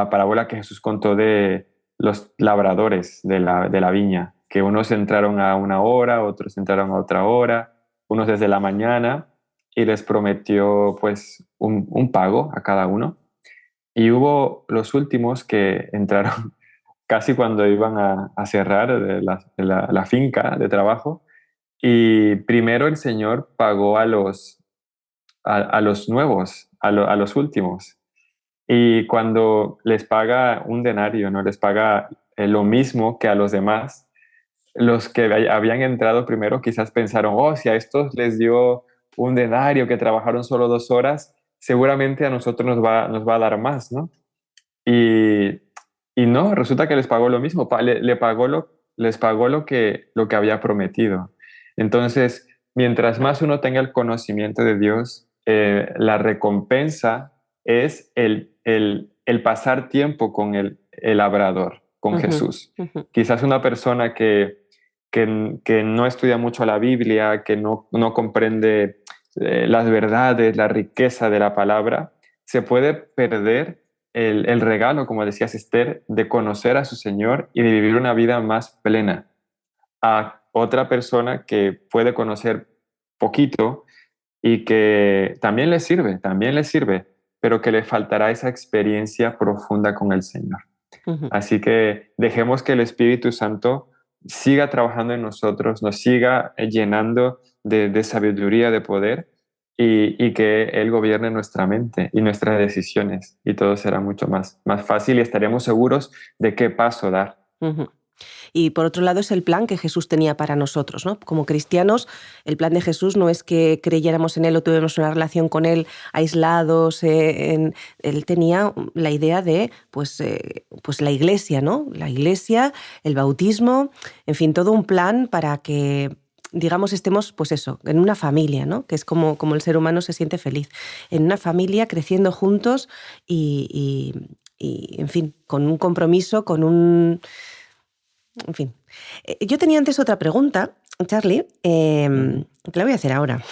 parábola que Jesús contó de los labradores de la viña, que unos entraron a una hora, otros entraron a otra hora, unos desde la mañana, y les prometió pues un pago a cada uno. Y hubo los últimos que entraron casi cuando iban a cerrar la finca de trabajo, y primero el Señor pagó a los nuevos, a los últimos. Y cuando les paga un denario, ¿no?, les paga lo mismo que a los demás, los que habían entrado primero quizás pensaron, si a estos les dio un denario, que trabajaron solo 2 horas, seguramente a nosotros nos va a dar más, ¿no? Y no, resulta que les pagó lo mismo, les pagó lo que había prometido. Entonces, mientras más uno tenga el conocimiento de Dios, la recompensa es el pasar tiempo con el labrador, con Jesús. Quizás una persona que no estudia mucho la Biblia, que no comprende las verdades, la riqueza de la palabra, se puede perder el regalo, como decías Esther, de conocer a su Señor y de vivir una vida más plena. A otra persona que puede conocer poquito y que también le sirve, pero que le faltará esa experiencia profunda con el Señor.
Ujú.
Así que dejemos que el Espíritu Santo siga trabajando en nosotros, nos siga llenando de sabiduría, de poder, y que Él gobierne nuestra mente y nuestras decisiones, y todo será mucho más fácil y estaremos seguros de qué paso dar.
Ujú. Y por otro lado es el plan que Jesús tenía para nosotros, ¿no? Como cristianos, el plan de Jesús no es que creyéramos en Él o tuviéramos una relación con Él aislados. Él tenía la idea de pues la Iglesia, ¿no? La Iglesia, el bautismo, en fin, todo un plan para que, digamos, estemos, pues eso, en una familia, ¿no? Que es como el ser humano se siente feliz. En una familia, creciendo juntos y en fin, con un compromiso, con un... En fin. Yo tenía antes otra pregunta, Charlie, que la voy a hacer ahora.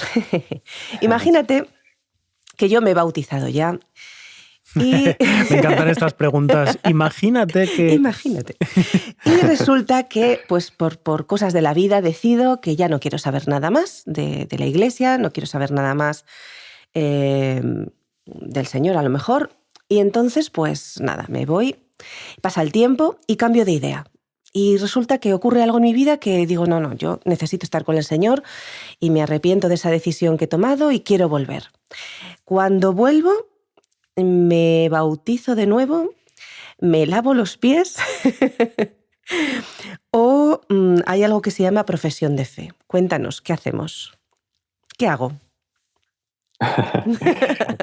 Imagínate que yo me he bautizado ya y...
Me encantan estas preguntas. Imagínate que...
Imagínate. Y resulta que, pues por cosas de la vida, decido que ya no quiero saber nada más de la Iglesia, no quiero saber nada más del Señor a lo mejor. Y entonces, pues nada, me voy, pasa el tiempo y cambio de idea. Y resulta que ocurre algo en mi vida que digo, no, yo necesito estar con el Señor y me arrepiento de esa decisión que he tomado y quiero volver. Cuando vuelvo, me bautizo de nuevo, me lavo los pies o hay algo que se llama profesión de fe. Cuéntanos, ¿qué hacemos? ¿Qué hago?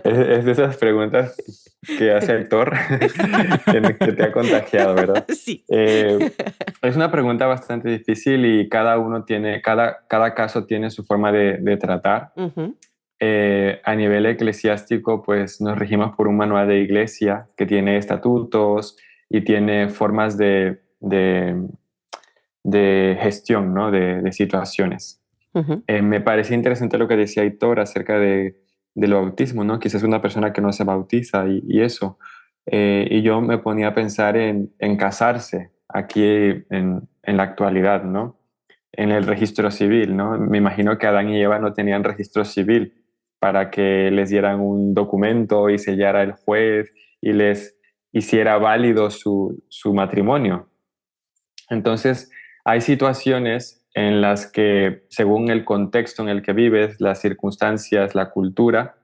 Es de esas preguntas que hace el Thor que te ha contagiado, ¿verdad?
Sí.
Es una pregunta bastante difícil y cada caso tiene su forma de tratar.
Uh-huh.
A nivel eclesiástico, pues nos regimos por un manual de iglesia que tiene estatutos y tiene formas de gestión, ¿no? de situaciones.
Uh-huh.
Me parece interesante lo que decía Aitor acerca del bautismo, ¿no? Quizás una persona que no se bautiza y eso. Y yo me ponía a pensar en casarse aquí en la actualidad, ¿no? En el registro civil, ¿no? Me imagino que Adán y Eva no tenían registro civil para que les dieran un documento y sellara el juez y les hiciera válido su matrimonio. Entonces, hay situaciones en las que, según el contexto en el que vives, las circunstancias, la cultura,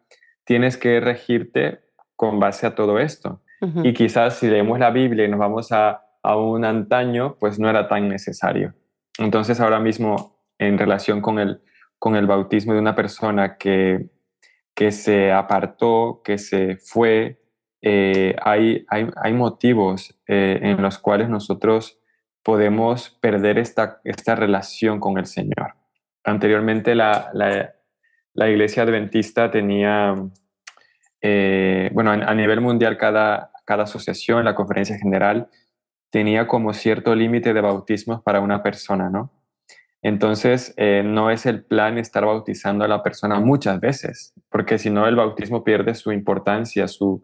tienes que regirte con base a todo esto.
Uh-huh.
Y quizás si leemos la Biblia y nos vamos a un antaño, pues no era tan necesario. Entonces, ahora mismo, en relación con el bautismo de una persona que se apartó, que se fue, hay motivos en los cuales nosotros podemos perder esta relación con el Señor. Anteriormente la iglesia adventista tenía, a nivel mundial cada asociación, la conferencia general, tenía como cierto límite de bautismos para una persona, ¿no? Entonces, no es el plan estar bautizando a la persona muchas veces, porque si no el bautismo pierde su importancia, su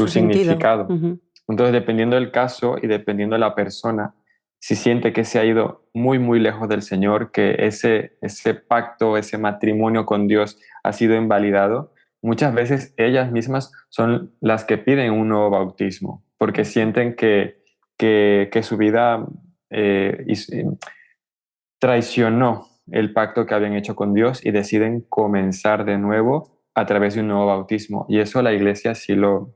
significado.
Uh-huh.
Entonces, dependiendo del caso y dependiendo de la persona, si siente que se ha ido muy, muy lejos del Señor, que ese pacto, ese matrimonio con Dios ha sido invalidado, muchas veces ellas mismas son las que piden un nuevo bautismo, porque sienten que su vida traicionó el pacto que habían hecho con Dios y deciden comenzar de nuevo a través de un nuevo bautismo. Y eso la iglesia sí lo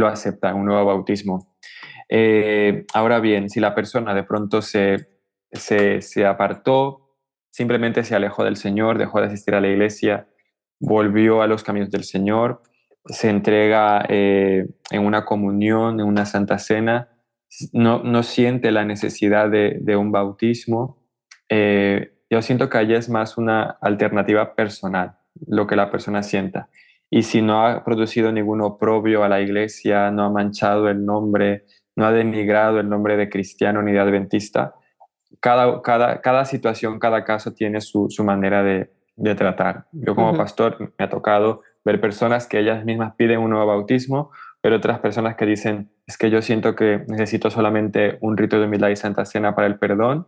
acepta, un nuevo bautismo. Ahora bien, si la persona de pronto se apartó, simplemente se alejó del Señor, dejó de asistir a la iglesia, volvió a los caminos del Señor, se entrega en una comunión, en una santa cena, no siente la necesidad de un bautismo, yo siento que allá es más una alternativa personal, lo que la persona sienta. Y si no ha producido ningún oprobio a la iglesia, no ha manchado el nombre, no ha denigrado el nombre de cristiano ni de adventista, cada situación, cada caso tiene su manera de tratar. Yo como pastor me ha tocado ver personas que ellas mismas piden un nuevo bautismo, pero otras personas que dicen, es que yo siento que necesito solamente un rito de humildad y Santa Cena para el perdón,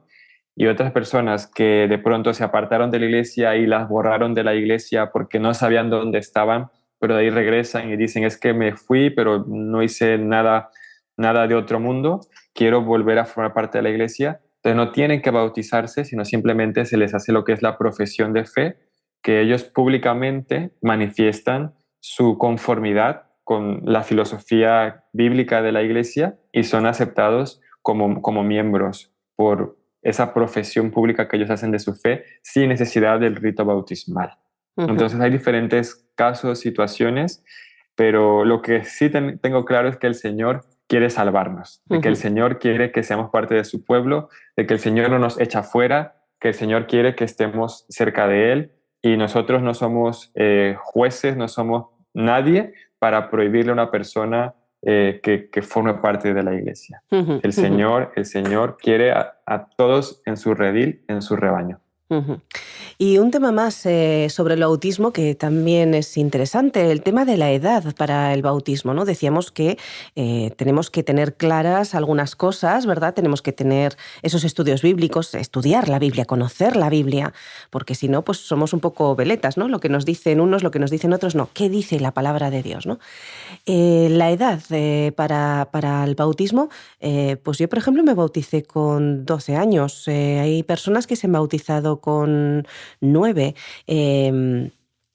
y otras personas que de pronto se apartaron de la iglesia y las borraron de la iglesia porque no sabían dónde estaban, pero de ahí regresan y dicen, es que me fui, pero no hice nada, nada de otro mundo, quiero volver a formar parte de la iglesia. Entonces no tienen que bautizarse, sino simplemente se les hace lo que es la profesión de fe, que ellos públicamente manifiestan su conformidad con la filosofía bíblica de la iglesia y son aceptados como miembros por esa profesión pública que ellos hacen de su fe sin necesidad del rito bautismal.
Ujú.
Entonces hay diferentes casos, situaciones, pero lo que sí tengo claro es que el Señor quiere salvarnos, de que el
Ujú.
Señor quiere que seamos parte de su pueblo, de que el Señor no nos echa fuera, que el Señor quiere que estemos cerca de Él y nosotros no somos jueces, no somos nadie para prohibirle a una persona que forme parte de la iglesia.
Ujú. Ujú.
El Señor quiere a todos en su redil, en su rebaño.
Ujú. Y un tema más sobre el bautismo que también es interesante, el tema de la edad para el bautismo, ¿no? Decíamos que tenemos que tener claras algunas cosas, ¿verdad? Tenemos que tener esos estudios bíblicos, estudiar la Biblia, conocer la Biblia, porque si no, pues somos un poco veletas, ¿no? Lo que nos dicen unos, lo que nos dicen otros, no. ¿Qué dice la palabra de Dios, no? La edad para el bautismo, pues yo, por ejemplo, me bauticé con 12 años. Hay personas que se han bautizado con 9.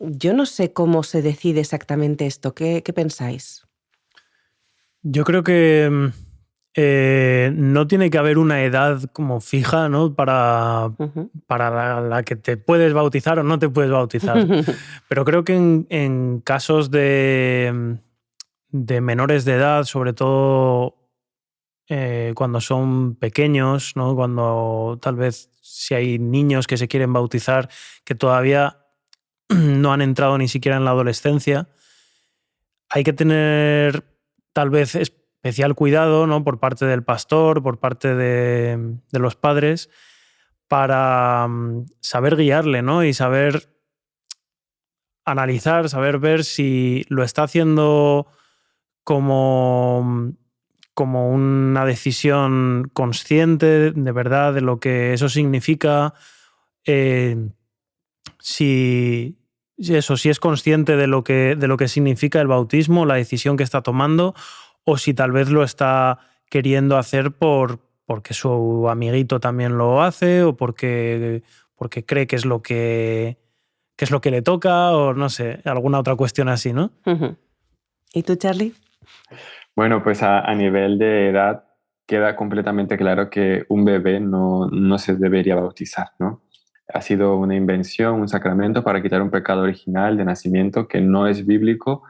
Yo no sé cómo se decide exactamente esto. ¿Qué pensáis?
Yo creo que no tiene que haber una edad como fija, ¿no?
Ujú.
Para la que te puedes bautizar o no te puedes bautizar. Pero creo que en casos de menores de edad, sobre todo cuando son pequeños, ¿no? Cuando tal vez si hay niños que se quieren bautizar que todavía no han entrado ni siquiera en la adolescencia, hay que tener tal vez especial cuidado, ¿no? Por parte del pastor, por parte de los padres, para saber guiarle, ¿no? Y saber analizar, saber ver si lo está haciendo como, como una decisión consciente de verdad de lo que eso significa, si es consciente de lo que significa el bautismo, la decisión que está tomando, o si tal vez lo está queriendo hacer porque su amiguito también lo hace o porque cree que es lo que le toca o no sé, alguna otra cuestión así, ¿no?
Ujú. ¿Y tú, Charlie?
Bueno, pues a nivel de edad queda completamente claro que un bebé no se debería bautizar, ¿no? Ha sido una invención, un sacramento para quitar un pecado original de nacimiento que no es bíblico,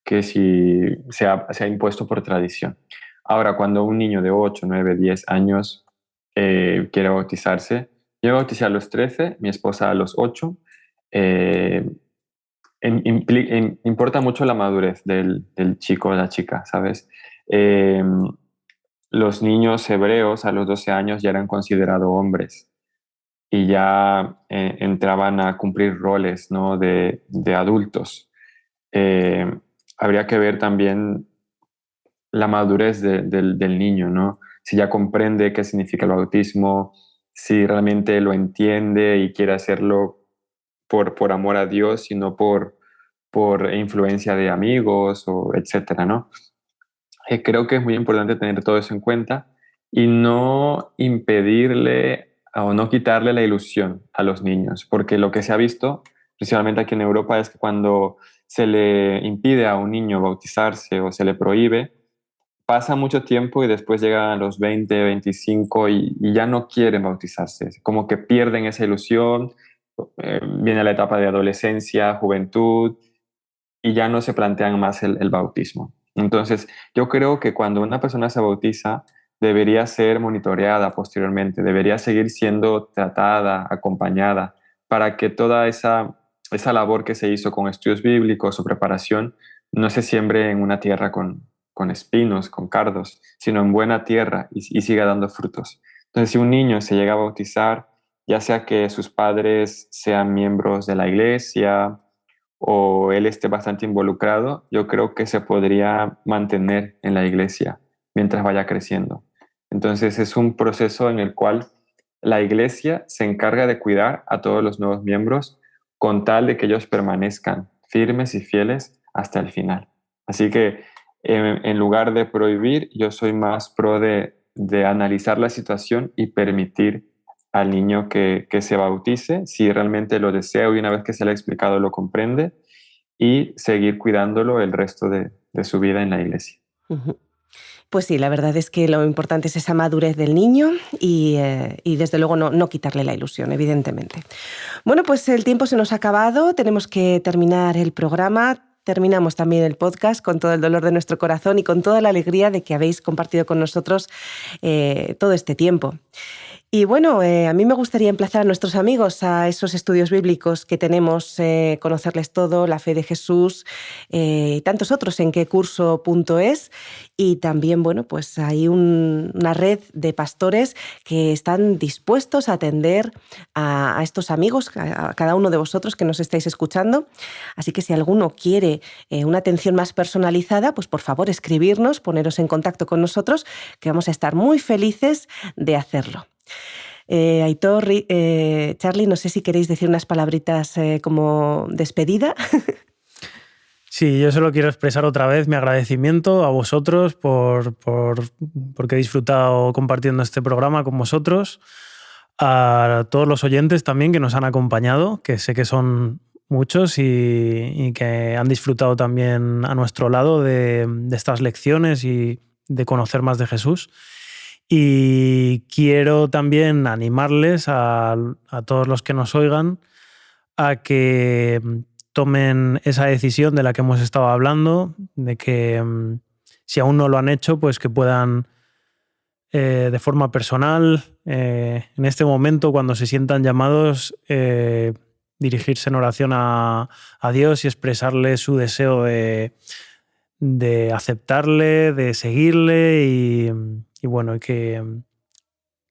que sí se ha impuesto por tradición. Ahora, cuando un niño de 8, 9, 10 años quiere bautizarse, yo me bauticé a los 13, mi esposa a los 8. eh, Importa mucho la madurez del chico o la chica, ¿sabes? Eh, los niños hebreos a los 12 años ya eran considerados hombres y ya entraban a cumplir roles, ¿no? de adultos. Eh, Habría que ver también la madurez del niño, ¿no? Si ya comprende qué significa el bautismo, si realmente lo entiende y quiere hacerlo por amor a Dios y no por influencia de amigos o etcétera, ¿no? Creo que es muy importante tener todo eso en cuenta y no impedirle o no quitarle la ilusión a los niños, porque lo que se ha visto, principalmente aquí en Europa, es que cuando se le impide a un niño bautizarse o se le prohíbe, pasa mucho tiempo y después llegan a los 20, 25 y ya no quieren bautizarse, como que pierden esa ilusión, viene la etapa de adolescencia, juventud y ya no se plantean más el bautismo. Entonces, yo creo que cuando una persona se bautiza, debería ser monitoreada posteriormente, debería seguir siendo tratada, acompañada, para que toda esa labor que se hizo con estudios bíblicos o preparación no se siembre en una tierra con espinos, con cardos, sino en buena tierra y siga dando frutos. Entonces, si un niño se llega a bautizar, ya sea que sus padres sean miembros de la iglesia o él esté bastante involucrado, yo creo que se podría mantener en la iglesia mientras vaya creciendo. Entonces es un proceso en el cual la iglesia se encarga de cuidar a todos los nuevos miembros con tal de que ellos permanezcan firmes y fieles hasta el final. Así que en lugar de prohibir, yo soy más pro de analizar la situación y permitir al niño que se bautice, si realmente lo desea y una vez que se le ha explicado lo comprende, y seguir cuidándolo el resto de su vida en la iglesia.
Ujú. Pues sí, la verdad es que lo importante es esa madurez del niño y desde luego no quitarle la ilusión, evidentemente. Bueno, pues el tiempo se nos ha acabado, tenemos que terminar el programa. Terminamos también el podcast con todo el dolor de nuestro corazón y con toda la alegría de que habéis compartido con nosotros todo este tiempo. Y bueno, a mí me gustaría emplazar a nuestros amigos a esos estudios bíblicos que tenemos, conocerles todo, la fe de Jesús y tantos otros en quecurso.es. Y también, bueno, pues hay una red de pastores que están dispuestos a atender a estos amigos, a cada uno de vosotros que nos estáis escuchando. Así que si alguno quiere una atención más personalizada, pues por favor escribirnos, poneros en contacto con nosotros, que vamos a estar muy felices de hacerlo. Aitor, Charly, no sé si queréis decir unas palabritas como despedida.
Sí, yo solo quiero expresar otra vez mi agradecimiento a vosotros porque he disfrutado compartiendo este programa con vosotros, a todos los oyentes también que nos han acompañado, que sé que son muchos y que han disfrutado también a nuestro lado de estas lecciones y de conocer más de Jesús. Y quiero también animarles a todos los que nos oigan a que tomen esa decisión de la que hemos estado hablando, de que si aún no lo han hecho, pues que puedan de forma personal, en este momento, cuando se sientan llamados, dirigirse en oración a Dios y expresarle su deseo de aceptarle, de seguirle y bueno, que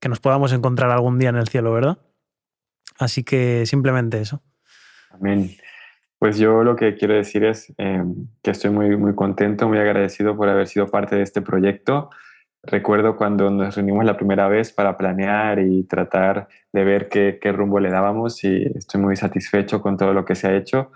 nos podamos encontrar algún día en el cielo, ¿verdad? Así que simplemente eso.
Amén. Pues yo lo que quiero decir es que estoy muy, muy contento, muy agradecido por haber sido parte de este proyecto. Recuerdo cuando nos reunimos la primera vez para planear y tratar de ver qué rumbo le dábamos, y estoy muy satisfecho con todo lo que se ha hecho.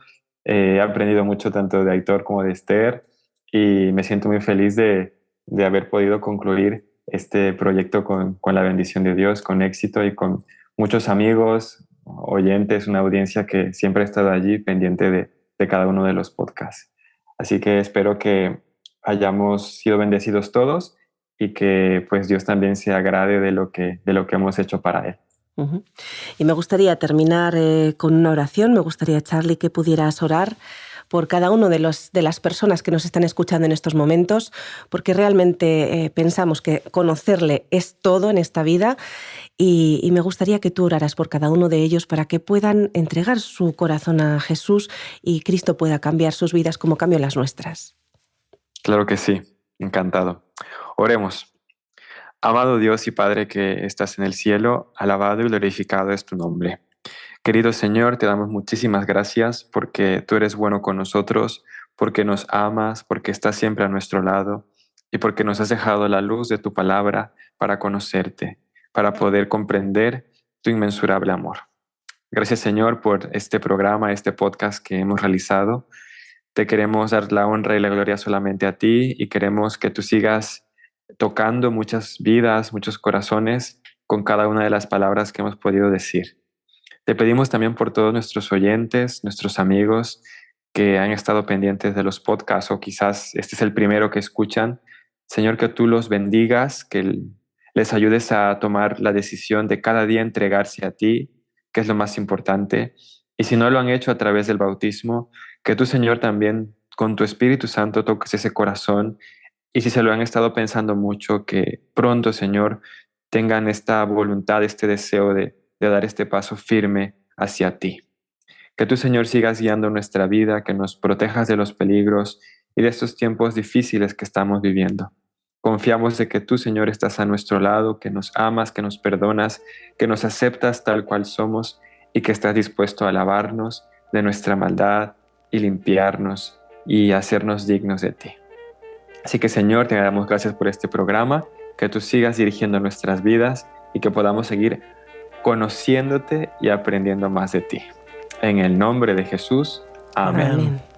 He aprendido mucho tanto de Aitor como de Esther y me siento muy feliz de haber podido concluir este proyecto con la bendición de Dios, con éxito y con muchos amigos, oyentes, una audiencia que siempre ha estado allí pendiente de cada uno de los podcasts. Así que espero que hayamos sido bendecidos todos y que pues Dios también se agrade de lo que hemos hecho para Él.
Uh-huh. Y me gustaría terminar con una oración. Me gustaría, Charly, que pudieras orar por cada uno de las personas que nos están escuchando en estos momentos, porque realmente pensamos que conocerle es todo en esta vida, y me gustaría que tú oraras por cada uno de ellos para que puedan entregar su corazón a Jesús y Cristo pueda cambiar sus vidas como cambió las nuestras.
Claro que sí, encantado. Oremos. Amado Dios y Padre que estás en el cielo, alabado y glorificado es tu nombre. Querido Señor, te damos muchísimas gracias porque tú eres bueno con nosotros, porque nos amas, porque estás siempre a nuestro lado y porque nos has dejado la luz de tu palabra para conocerte, para poder comprender tu inmensurable amor. Gracias, Señor, por este programa, este podcast que hemos realizado. Te queremos dar la honra y la gloria solamente a ti y queremos que tú sigas tocando muchas vidas, muchos corazones con cada una de las palabras que hemos podido decir. Te pedimos también por todos nuestros oyentes, nuestros amigos que han estado pendientes de los podcasts o quizás este es el primero que escuchan. Señor, que tú los bendigas, que les ayudes a tomar la decisión de cada día entregarse a ti, que es lo más importante. Y si no lo han hecho a través del bautismo, que tú, Señor, también con tu Espíritu Santo toques ese corazón. Y si se lo han estado pensando mucho, que pronto, Señor, tengan esta voluntad, este deseo de dar este paso firme hacia ti. Que tú, Señor, sigas guiando nuestra vida, que nos protejas de los peligros y de estos tiempos difíciles que estamos viviendo. Confiamos de que tú, Señor, estás a nuestro lado, que nos amas, que nos perdonas, que nos aceptas tal cual somos y que estás dispuesto a lavarnos de nuestra maldad, y limpiarnos y hacernos dignos de ti. Así que, Señor, te damos gracias por este programa, que tú sigas dirigiendo nuestras vidas y que podamos seguir conociéndote y aprendiendo más de ti. En el nombre de Jesús. Amén.
Amén.